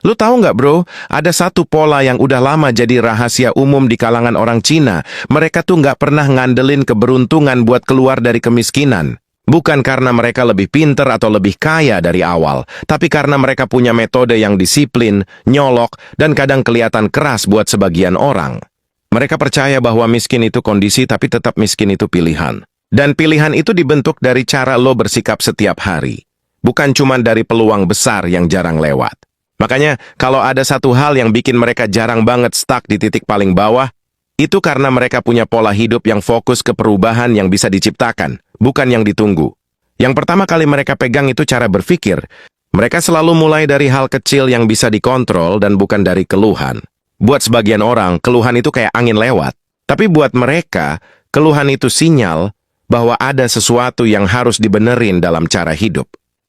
Lu tahu nggak bro, ada satu pola yang udah lama jadi rahasia umum di kalangan orang Cina. Mereka tuh nggak pernah ngandelin keberuntungan buat keluar dari kemiskinan. Bukan karena mereka lebih pinter atau lebih kaya dari awal, tapi karena mereka punya metode yang disiplin, nyolok, dan kadang kelihatan keras buat sebagian orang. Mereka percaya bahwa miskin itu kondisi tapi tetap miskin itu pilihan. Dan pilihan itu dibentuk dari cara lo bersikap setiap hari. Bukan cuma dari peluang besar yang jarang lewat. Makanya, kalau ada satu hal yang bikin mereka jarang banget stuck di titik paling bawah, itu karena mereka punya pola hidup yang fokus ke perubahan yang bisa diciptakan, bukan yang ditunggu. Yang pertama kali mereka pegang itu cara berpikir. Mereka selalu mulai dari hal kecil yang bisa dikontrol dan bukan dari keluhan. Buat sebagian orang, keluhan itu kayak angin lewat. Tapi buat mereka, keluhan itu sinyal bahwa ada sesuatu yang harus dibenerin dalam cara hidup.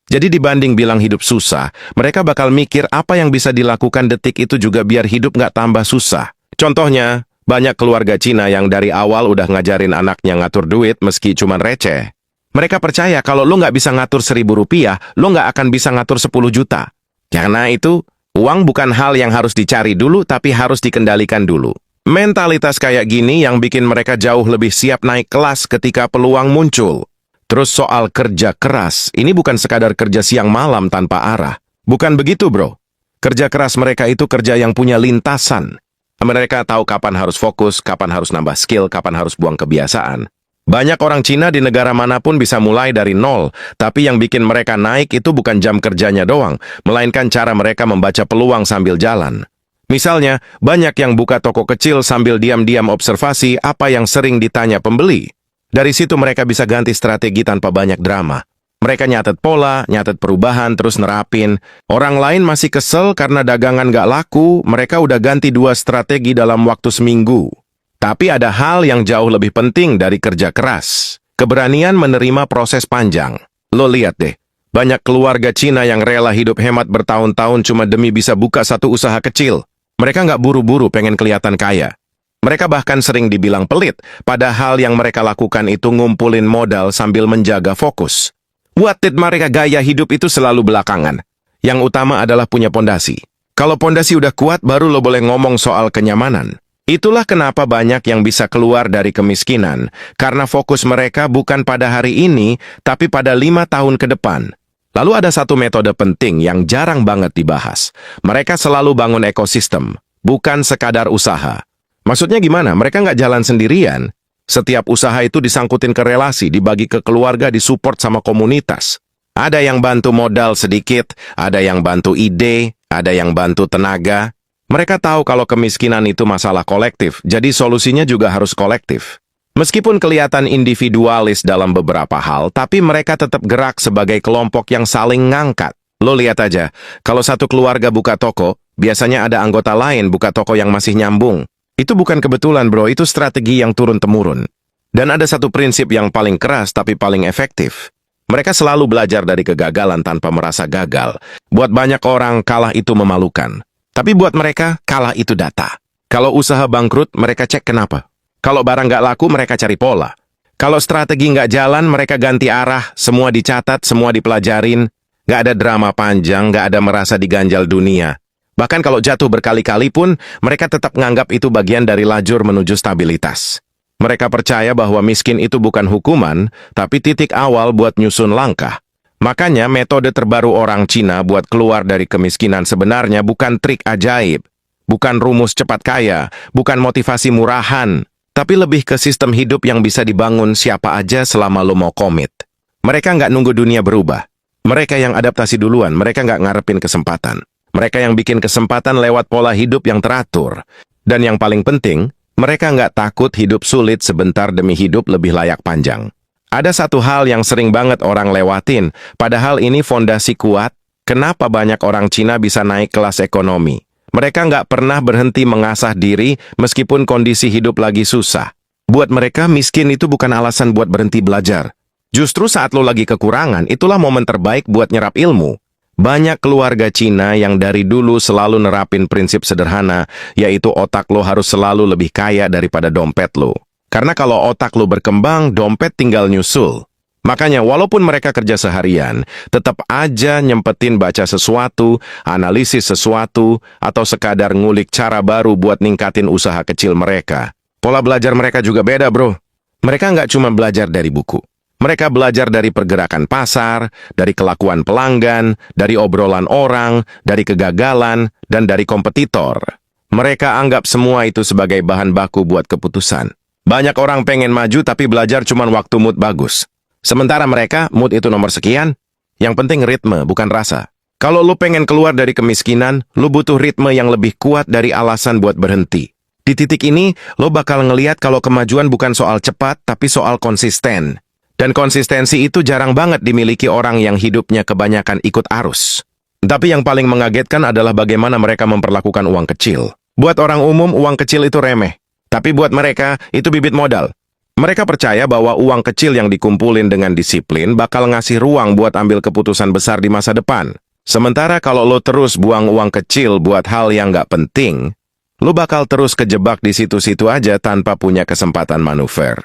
Jadi dibanding bilang hidup susah, mereka bakal mikir apa yang bisa dilakukan detik itu juga biar hidup nggak tambah susah. Contohnya, banyak keluarga Cina yang dari awal udah ngajarin anaknya ngatur duit meski cuman receh. Mereka percaya kalau lo nggak bisa ngatur Rp1.000, lo nggak akan bisa ngatur 10 juta. Karena itu, uang bukan hal yang harus dicari dulu, tapi harus dikendalikan dulu. Mentalitas kayak gini yang bikin mereka jauh lebih siap naik kelas ketika peluang muncul. Terus soal kerja keras, ini bukan sekadar kerja siang malam tanpa arah. Bukan begitu bro. Kerja keras mereka itu kerja yang punya lintasan. Mereka tahu kapan harus fokus, kapan harus nambah skill, kapan harus buang kebiasaan. Banyak orang Cina di negara manapun bisa mulai dari nol, tapi yang bikin mereka naik itu bukan jam kerjanya doang, melainkan cara mereka membaca peluang sambil jalan. Misalnya, banyak yang buka toko kecil sambil diam-diam observasi apa yang sering ditanya pembeli. Dari situ mereka bisa ganti strategi tanpa banyak drama. Mereka nyatet pola, nyatet perubahan, terus nerapin. Orang lain masih kesel karena dagangan gak laku, mereka udah ganti 2 strategi dalam waktu seminggu. Tapi ada hal yang jauh lebih penting dari kerja keras. Keberanian menerima proses panjang. Lo lihat deh, banyak keluarga Cina yang rela hidup hemat bertahun-tahun cuma demi bisa buka satu usaha kecil. Mereka nggak buru-buru pengen kelihatan kaya. Mereka bahkan sering dibilang pelit, padahal yang mereka lakukan itu ngumpulin modal sambil menjaga fokus. Buat mereka gaya hidup itu selalu belakangan. Yang utama adalah punya pondasi. Kalau pondasi udah kuat, baru lo boleh ngomong soal kenyamanan. Itulah kenapa banyak yang bisa keluar dari kemiskinan, karena fokus mereka bukan pada hari ini, tapi pada 5 tahun ke depan. Lalu ada satu metode penting yang jarang banget dibahas. Mereka selalu bangun ekosistem, bukan sekadar usaha. Maksudnya gimana? Mereka nggak jalan sendirian. Setiap usaha itu disangkutin ke relasi, dibagi ke keluarga, disupport sama komunitas. Ada yang bantu modal sedikit, ada yang bantu ide, ada yang bantu tenaga. Mereka tahu kalau kemiskinan itu masalah kolektif, jadi solusinya juga harus kolektif. Meskipun kelihatan individualis dalam beberapa hal, tapi mereka tetap gerak sebagai kelompok yang saling ngangkat. Lo lihat aja, kalau satu keluarga buka toko, biasanya ada anggota lain buka toko yang masih nyambung. Itu bukan kebetulan bro, itu strategi yang turun-temurun. Dan ada satu prinsip yang paling keras tapi paling efektif. Mereka selalu belajar dari kegagalan tanpa merasa gagal. Buat banyak orang, kalah itu memalukan. Tapi buat mereka, kalah itu data. Kalau usaha bangkrut, mereka cek kenapa. Kalau barang nggak laku, mereka cari pola. Kalau strategi nggak jalan, mereka ganti arah, semua dicatat, semua dipelajarin. Nggak ada drama panjang, nggak ada merasa diganjal dunia. Bahkan kalau jatuh berkali-kali pun, mereka tetap menganggap itu bagian dari lajur menuju stabilitas. Mereka percaya bahwa miskin itu bukan hukuman, tapi titik awal buat nyusun langkah. Makanya metode terbaru orang Cina buat keluar dari kemiskinan sebenarnya bukan trik ajaib, bukan rumus cepat kaya, bukan motivasi murahan, tapi lebih ke sistem hidup yang bisa dibangun siapa aja selama lo mau komit. Mereka nggak nunggu dunia berubah. Mereka yang adaptasi duluan, mereka nggak ngarepin kesempatan. Mereka yang bikin kesempatan lewat pola hidup yang teratur. Dan yang paling penting, mereka nggak takut hidup sulit sebentar demi hidup lebih layak panjang. Ada satu hal yang sering banget orang lewatin, padahal ini fondasi kuat, kenapa banyak orang Cina bisa naik kelas ekonomi. Mereka nggak pernah berhenti mengasah diri meskipun kondisi hidup lagi susah. Buat mereka, miskin itu bukan alasan buat berhenti belajar. Justru saat lo lagi kekurangan, itulah momen terbaik buat nyerap ilmu. Banyak keluarga Cina yang dari dulu selalu nerapin prinsip sederhana, yaitu otak lo harus selalu lebih kaya daripada dompet lo. Karena kalau otak lo berkembang, dompet tinggal nyusul. Makanya walaupun mereka kerja seharian, tetap aja nyempetin baca sesuatu, analisis sesuatu, atau sekadar ngulik cara baru buat ningkatin usaha kecil mereka. Pola belajar mereka juga beda, bro. Mereka nggak cuma belajar dari buku. Mereka belajar dari pergerakan pasar, dari kelakuan pelanggan, dari obrolan orang, dari kegagalan, dan dari kompetitor. Mereka anggap semua itu sebagai bahan baku buat keputusan. Banyak orang pengen maju tapi belajar cuma waktu mood bagus. Sementara mereka, mood itu nomor sekian. Yang penting ritme, bukan rasa. Kalau lu pengen keluar dari kemiskinan, lu butuh ritme yang lebih kuat dari alasan buat berhenti. Di titik ini, lo bakal ngeliat kalau kemajuan bukan soal cepat, tapi soal konsisten. Dan konsistensi itu jarang banget dimiliki orang yang hidupnya kebanyakan ikut arus. Tapi yang paling mengagetkan adalah bagaimana mereka memperlakukan uang kecil. Buat orang umum, uang kecil itu remeh. Tapi buat mereka, itu bibit modal. Mereka percaya bahwa uang kecil yang dikumpulin dengan disiplin bakal ngasih ruang buat ambil keputusan besar di masa depan. Sementara kalau lo terus buang uang kecil buat hal yang nggak penting, lo bakal terus kejebak di situ-situ aja tanpa punya kesempatan manuver.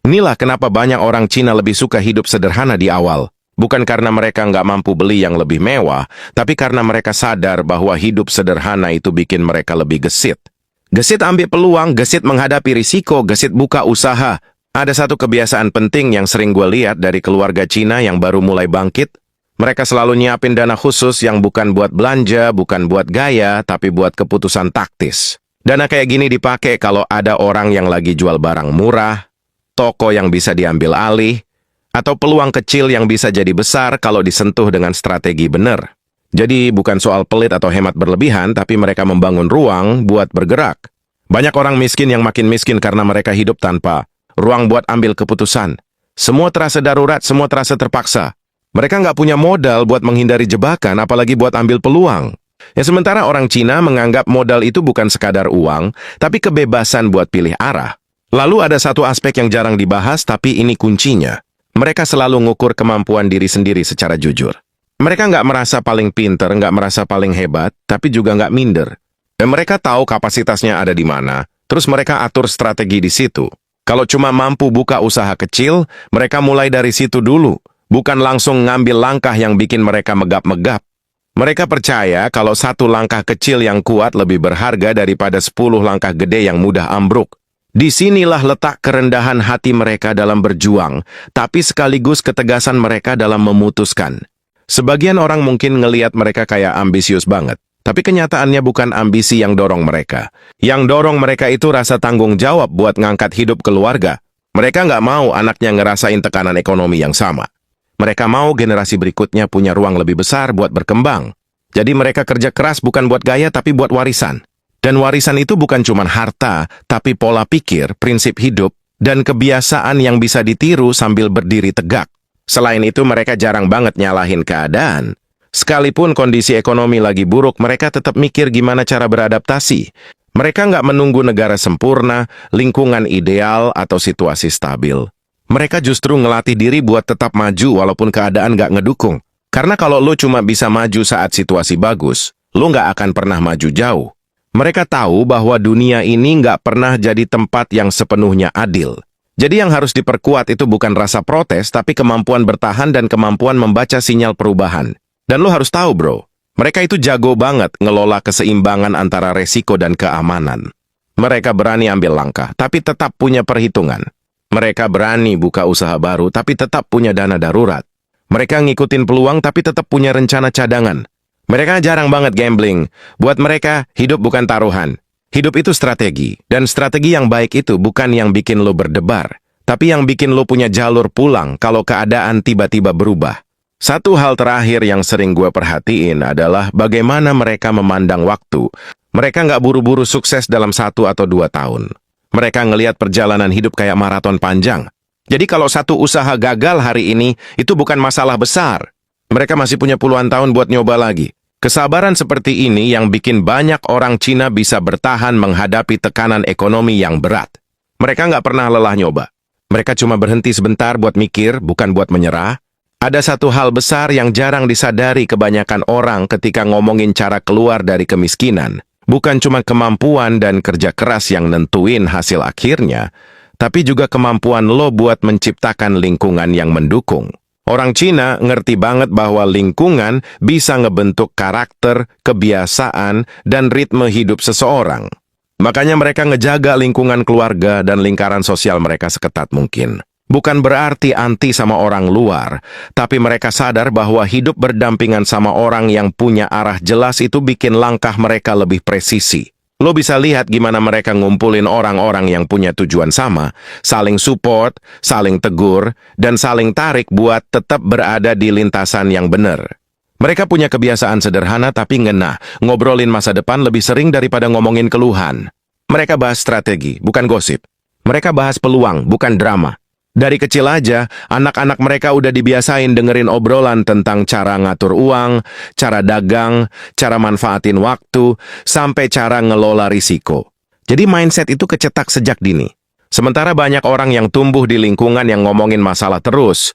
Inilah kenapa banyak orang Cina lebih suka hidup sederhana di awal. Bukan karena mereka nggak mampu beli yang lebih mewah, tapi karena mereka sadar bahwa hidup sederhana itu bikin mereka lebih gesit. Gesit ambil peluang, gesit menghadapi risiko, gesit buka usaha. Ada satu kebiasaan penting yang sering gue lihat dari keluarga Cina yang baru mulai bangkit. Mereka selalu nyiapin dana khusus yang bukan buat belanja, bukan buat gaya, tapi buat keputusan taktis. Dana kayak gini dipakai kalau ada orang yang lagi jual barang murah, toko yang bisa diambil alih, atau peluang kecil yang bisa jadi besar kalau disentuh dengan strategi benar. Jadi bukan soal pelit atau hemat berlebihan, tapi mereka membangun ruang buat bergerak. Banyak orang miskin yang makin miskin karena mereka hidup tanpa ruang buat ambil keputusan. Semua terasa darurat, semua terasa terpaksa. Mereka nggak punya modal buat menghindari jebakan, apalagi buat ambil peluang. Ya sementara orang Cina menganggap modal itu bukan sekadar uang, tapi kebebasan buat pilih arah. Lalu ada satu aspek yang jarang dibahas, tapi ini kuncinya. Mereka selalu ngukur kemampuan diri sendiri secara jujur. Mereka nggak merasa paling pinter, nggak merasa paling hebat, tapi juga nggak minder. Dan mereka tahu kapasitasnya ada di mana, terus mereka atur strategi di situ. Kalau cuma mampu buka usaha kecil, mereka mulai dari situ dulu, bukan langsung ngambil langkah yang bikin mereka megap-megap. Mereka percaya kalau satu langkah kecil yang kuat lebih berharga daripada 10 langkah gede yang mudah ambruk. Disinilah letak kerendahan hati mereka dalam berjuang, tapi sekaligus ketegasan mereka dalam memutuskan. Sebagian orang mungkin ngelihat mereka kayak ambisius banget, tapi kenyataannya bukan ambisi yang dorong mereka. Yang dorong mereka itu rasa tanggung jawab buat ngangkat hidup keluarga. Mereka nggak mau anaknya ngerasain tekanan ekonomi yang sama. Mereka mau generasi berikutnya punya ruang lebih besar buat berkembang. Jadi mereka kerja keras bukan buat gaya, tapi buat warisan. Dan warisan itu bukan cuma harta, tapi pola pikir, prinsip hidup, dan kebiasaan yang bisa ditiru sambil berdiri tegak. Selain itu, mereka jarang banget nyalahin keadaan. Sekalipun kondisi ekonomi lagi buruk, mereka tetap mikir gimana cara beradaptasi. Mereka nggak menunggu negara sempurna, lingkungan ideal, atau situasi stabil. Mereka justru ngelatih diri buat tetap maju walaupun keadaan nggak ngedukung. Karena kalau lo cuma bisa maju saat situasi bagus, lo nggak akan pernah maju jauh. Mereka tahu bahwa dunia ini nggak pernah jadi tempat yang sepenuhnya adil. Jadi yang harus diperkuat itu bukan rasa protes, tapi kemampuan bertahan dan kemampuan membaca sinyal perubahan. Dan lo harus tahu, bro, mereka itu jago banget ngelola keseimbangan antara resiko dan keamanan. Mereka berani ambil langkah, tapi tetap punya perhitungan. Mereka berani buka usaha baru, tapi tetap punya dana darurat. Mereka ngikutin peluang, tapi tetap punya rencana cadangan. Mereka jarang banget gambling. Buat mereka, hidup bukan taruhan. Hidup itu strategi. Dan strategi yang baik itu bukan yang bikin lo berdebar, tapi yang bikin lo punya jalur pulang kalau keadaan tiba-tiba berubah. Satu hal terakhir yang sering gue perhatiin adalah bagaimana mereka memandang waktu. Mereka nggak buru-buru sukses dalam 1 atau 2 tahun. Mereka ngelihat perjalanan hidup kayak maraton panjang. Jadi kalau satu usaha gagal hari ini, itu bukan masalah besar. Mereka masih punya puluhan tahun buat nyoba lagi. Kesabaran seperti ini yang bikin banyak orang Cina bisa bertahan menghadapi tekanan ekonomi yang berat. Mereka nggak pernah lelah nyoba. Mereka cuma berhenti sebentar buat mikir, bukan buat menyerah. Ada satu hal besar yang jarang disadari kebanyakan orang ketika ngomongin cara keluar dari kemiskinan. Bukan cuma kemampuan dan kerja keras yang nentuin hasil akhirnya, tapi juga kemampuan lo buat menciptakan lingkungan yang mendukung. Orang Cina ngerti banget bahwa lingkungan bisa ngebentuk karakter, kebiasaan, dan ritme hidup seseorang. Makanya mereka ngejaga lingkungan keluarga dan lingkaran sosial mereka seketat mungkin. Bukan berarti anti sama orang luar, tapi mereka sadar bahwa hidup berdampingan sama orang yang punya arah jelas itu bikin langkah mereka lebih presisi. Lo bisa lihat gimana mereka ngumpulin orang-orang yang punya tujuan sama, saling support, saling tegur, dan saling tarik buat tetap berada di lintasan yang benar. Mereka punya kebiasaan sederhana tapi ngena, ngobrolin masa depan lebih sering daripada ngomongin keluhan. Mereka bahas strategi, bukan gosip. Mereka bahas peluang, bukan drama. Dari kecil aja, anak-anak mereka udah dibiasain dengerin obrolan tentang cara ngatur uang, cara dagang, cara manfaatin waktu, sampai cara ngelola risiko. Jadi mindset itu kecetak sejak dini. Sementara banyak orang yang tumbuh di lingkungan yang ngomongin masalah terus,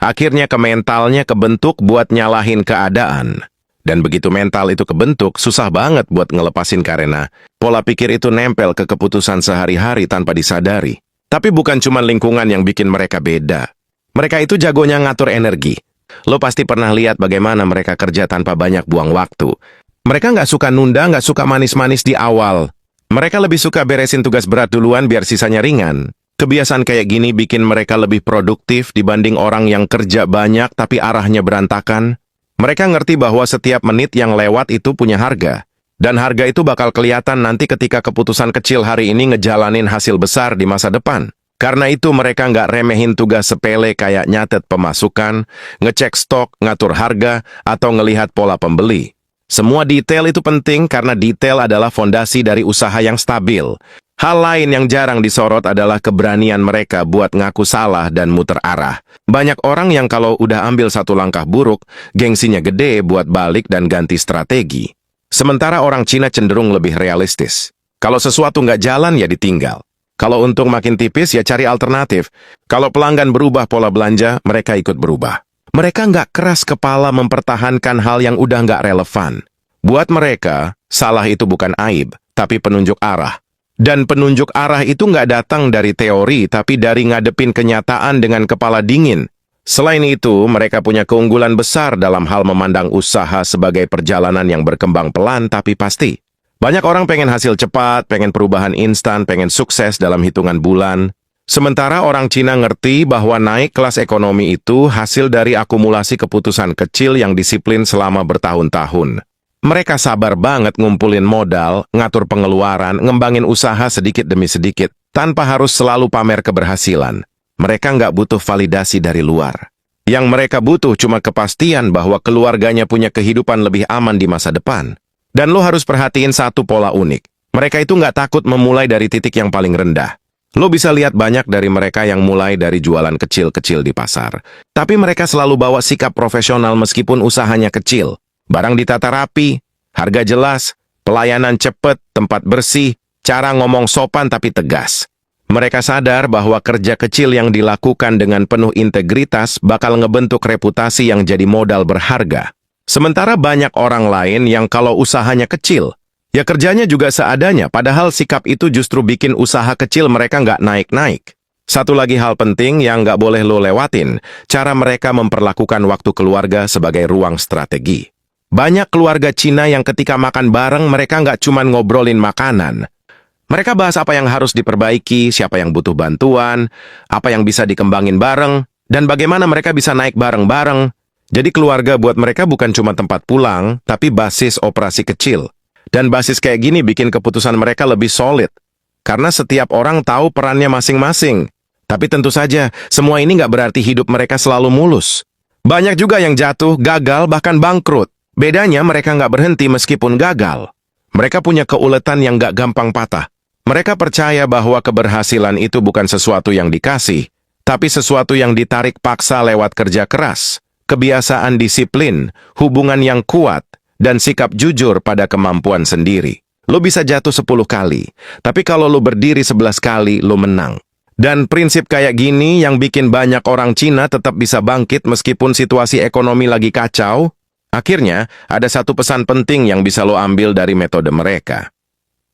akhirnya mentalnya kebentuk buat nyalahin keadaan. Dan begitu mental itu kebentuk, susah banget buat ngelepasin karena pola pikir itu nempel ke keputusan sehari-hari tanpa disadari. Tapi bukan cuma lingkungan yang bikin mereka beda. Mereka itu jagonya ngatur energi. Lo pasti pernah lihat bagaimana mereka kerja tanpa banyak buang waktu. Mereka nggak suka nunda, nggak suka manis-manis di awal. Mereka lebih suka beresin tugas berat duluan biar sisanya ringan. Kebiasaan kayak gini bikin mereka lebih produktif dibanding orang yang kerja banyak tapi arahnya berantakan. Mereka ngerti bahwa setiap menit yang lewat itu punya harga. Dan harga itu bakal kelihatan nanti ketika keputusan kecil hari ini ngejalanin hasil besar di masa depan. Karena itu mereka nggak remehin tugas sepele kayak nyatet pemasukan, ngecek stok, ngatur harga, atau ngelihat pola pembeli. Semua detail itu penting karena detail adalah fondasi dari usaha yang stabil. Hal lain yang jarang disorot adalah keberanian mereka buat ngaku salah dan muter arah. Banyak orang yang kalau udah ambil satu langkah buruk, gengsinya gede buat balik dan ganti strategi. Sementara orang Cina cenderung lebih realistis. Kalau sesuatu nggak jalan, ya ditinggal. Kalau untung makin tipis, ya cari alternatif. Kalau pelanggan berubah pola belanja, mereka ikut berubah. Mereka nggak keras kepala mempertahankan hal yang udah nggak relevan. Buat mereka, salah itu bukan aib, tapi penunjuk arah. Dan penunjuk arah itu nggak datang dari teori, tapi dari ngadepin kenyataan dengan kepala dingin. Selain itu, mereka punya keunggulan besar dalam hal memandang usaha sebagai perjalanan yang berkembang pelan tapi pasti. Banyak orang pengen hasil cepat, pengen perubahan instan, pengen sukses dalam hitungan bulan. Sementara orang Cina ngerti bahwa naik kelas ekonomi itu hasil dari akumulasi keputusan kecil yang disiplin selama bertahun-tahun. Mereka sabar banget ngumpulin modal, ngatur pengeluaran, ngembangin usaha sedikit demi sedikit, tanpa harus selalu pamer keberhasilan. Mereka nggak butuh validasi dari luar. Yang mereka butuh cuma kepastian bahwa keluarganya punya kehidupan lebih aman di masa depan. Dan lo harus perhatiin satu pola unik. Mereka itu nggak takut memulai dari titik yang paling rendah. Lo bisa lihat banyak dari mereka yang mulai dari jualan kecil-kecil di pasar. Tapi mereka selalu bawa sikap profesional meskipun usahanya kecil. Barang ditata rapi, harga jelas, pelayanan cepat, tempat bersih, cara ngomong sopan tapi tegas. Mereka sadar bahwa kerja kecil yang dilakukan dengan penuh integritas bakal ngebentuk reputasi yang jadi modal berharga. Sementara banyak orang lain yang kalau usahanya kecil, ya kerjanya juga seadanya, padahal sikap itu justru bikin usaha kecil mereka nggak naik-naik. Satu lagi hal penting yang nggak boleh lo lewatin, cara mereka memperlakukan waktu keluarga sebagai ruang strategi. Banyak keluarga Cina yang ketika makan bareng mereka nggak cuma ngobrolin makanan. Mereka bahas apa yang harus diperbaiki, siapa yang butuh bantuan, apa yang bisa dikembangin bareng, dan bagaimana mereka bisa naik bareng-bareng. Jadi keluarga buat mereka bukan cuma tempat pulang, tapi basis operasi kecil. Dan basis kayak gini bikin keputusan mereka lebih solid. Karena setiap orang tahu perannya masing-masing. Tapi tentu saja, semua ini nggak berarti hidup mereka selalu mulus. Banyak juga yang jatuh, gagal, bahkan bangkrut. Bedanya mereka nggak berhenti meskipun gagal. Mereka punya keuletan yang nggak gampang patah. Mereka percaya bahwa keberhasilan itu bukan sesuatu yang dikasih, tapi sesuatu yang ditarik paksa lewat kerja keras, kebiasaan disiplin, hubungan yang kuat, dan sikap jujur pada kemampuan sendiri. Lo bisa jatuh 10 kali, tapi kalau lo berdiri 11 kali, lo menang. Dan prinsip kayak gini yang bikin banyak orang Cina tetap bisa bangkit meskipun situasi ekonomi lagi kacau. Akhirnya, ada satu pesan penting yang bisa lo ambil dari metode mereka.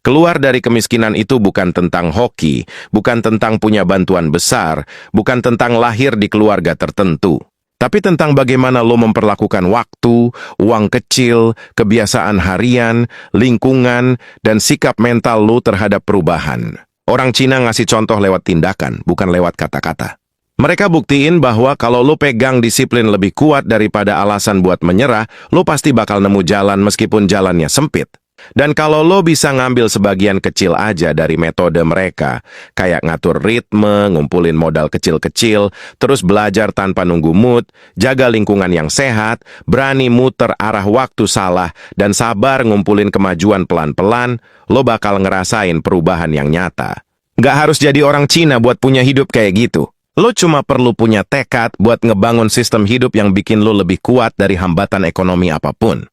Keluar dari kemiskinan itu bukan tentang hoki, bukan tentang punya bantuan besar, bukan tentang lahir di keluarga tertentu. Tapi tentang bagaimana lo memperlakukan waktu, uang kecil, kebiasaan harian, lingkungan, dan sikap mental lo terhadap perubahan. Orang Cina ngasih contoh lewat tindakan, bukan lewat kata-kata. Mereka buktiin bahwa kalau lo pegang disiplin lebih kuat daripada alasan buat menyerah, lo pasti bakal nemu jalan meskipun jalannya sempit. Dan kalau lo bisa ngambil sebagian kecil aja dari metode mereka, kayak ngatur ritme, ngumpulin modal kecil-kecil, terus belajar tanpa nunggu mood, jaga lingkungan yang sehat, berani muter arah waktu salah, dan sabar ngumpulin kemajuan pelan-pelan, lo bakal ngerasain perubahan yang nyata. Nggak harus jadi orang Cina buat punya hidup kayak gitu. Lo cuma perlu punya tekad buat ngebangun sistem hidup yang bikin lo lebih kuat dari hambatan ekonomi apapun.